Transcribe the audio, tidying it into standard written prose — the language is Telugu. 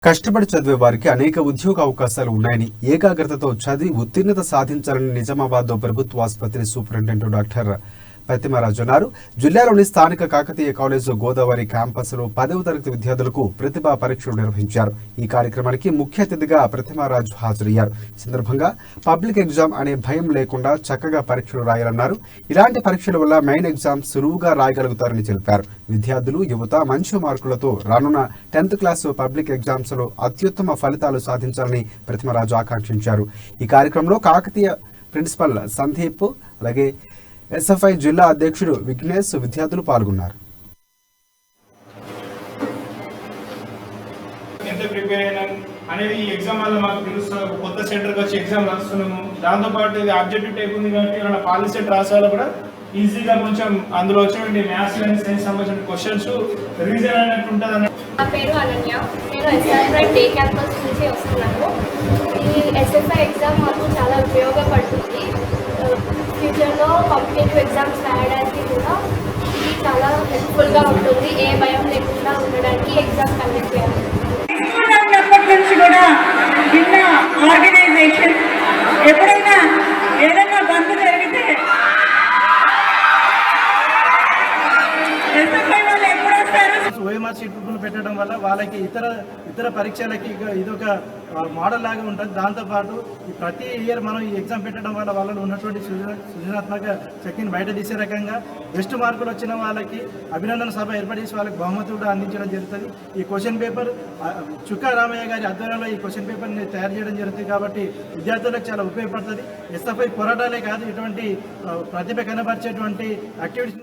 కష్టపడి చదివే వారికి అనేక ఉద్యోగ అవకాశాలు ఉన్నాయని, ఏకాగ్రతతో చదివి ఉత్తీర్ణత సాధించాలని నిజామాబాద్ ప్రభుత్వ ఆసుపత్రి సూపరింటెండెంట్ డాక్టర్ ప్రతిమరాజు అన్నారు. జిల్లాలోని స్థానిక కాకతీయ కాలేజు గోదావరి క్యాంపస్ లో 10వ తరగతి విద్యార్థులకు ప్రతిభా పరీక్షలు నిర్వహించారు. ఈ కార్యక్రమానికి ముఖ్య అతిథిగా ప్రతిమరాజు హాజరయ్యారు. ఈ సందర్భంగా పబ్లిక్ ఎగ్జామ్ అనే భయం లేకుండా చక్కగా పరీక్షలు రాయాలన్నారు. ఇలాంటి పరీక్షల వల్ల మెయిన్ ఎగ్జామ్ సులువుగా రాయగలుగుతారని తెలిపారు. విద్యార్థులు, యువత మంచి మార్కులతో రానున్న 10th క్లాస్ పబ్లిక్ ఎగ్జామ్స్ లో అత్యుత్తమ ఫలితాలు సాధించాలని ప్రతిమరాజు ఆకాంక్షించారు. ఈ కార్యక్రమంలో కాకతీయ ప్రిన్సిపల్ సందీప్, అలాగే ఎస్ఎఫ్ఐ జిల్లా అధ్యక్షుడు విఘ్నేష్ విద్యార్థులు పాల్గొన్నారు. ఎంత ప్రిపేర్ అయినాం అనేది ఈ ఎగ్జామ్ వల్ల మాకు తెలుస్తుంది. కొత్త సెంటర్కి వచ్చి ఎగ్జామ్ రాస్తున్నాము. దాంతోపాటు ఇది ఆబ్జెక్టివ్ టైప్ ఉంది కాబట్టి ఏమైనా పాలిసీ సెంటర్ రాసాలో కూడా ఈజీగా కొంచెం అందులో వచ్చినటువంటి మ్యాథ్స్ అండ్ సైన్స్ సంబంధించిన క్వశ్చన్స్ రివిజన్ అయినట్టు ఉంటుంది. నా పేరు అనన్య. నేను ఎస్ఎఫ్ఐ డే క్యాంపస్ నుంచి వస్తున్నాను. ఈ ఎస్ఎఫ్ఐ ఎగ్జామ్ మాకు చాలా ఉపయోగపడుతుంది. ఫ్యూచర్లో కాంపిటేటివ్ ఎగ్జామ్స్ రాయడానికి కూడా ఇది చాలా హెల్ప్ఫుల్గా ఉంటుంది. ఏ భయం లేకుండా ఉండడానికి ఎగ్జామ్ కండక్ట్ చేయాలి. నుంచి కూడా చిన్న ఆర్గనైజేషన్ ఎప్పుడైనా ఏదైనా బంద్ జరిగితే ఓఎంఆర్ షీట్లు పెట్టడం వల్ల వాళ్ళకి ఇతర పరీక్షలకి ఇదొక మోడల్ లాగా ఉంటుంది. దాంతోపాటు ప్రతి ఇయర్ మనం ఈ ఎగ్జామ్ పెట్టడం వల్ల వాళ్ళలో ఉన్నటువంటి సృజనాత్మక శక్తిని బయట తీసే రకంగా బెస్ట్ మార్కులు వచ్చిన వాళ్ళకి అభినందన సభ ఏర్పాటు చేసి వాళ్ళకి బహుమతి కూడా అందించడం జరుగుతుంది. ఈ క్వశ్చన్ పేపర్ చుక్కా రామయ్య గారి ఆధ్వర్యంలో ఈ క్వశ్చన్ పేపర్ని తయారు చేయడం జరుగుతుంది. కాబట్టి విద్యార్థులకు చాలా ఉపయోగపడుతుంది. ఎస్ఎఫ్ఐ పోరాటాలే కాదు, ఇటువంటి ప్రతిభ కనబరిచేటువంటి యాక్టివిటీస్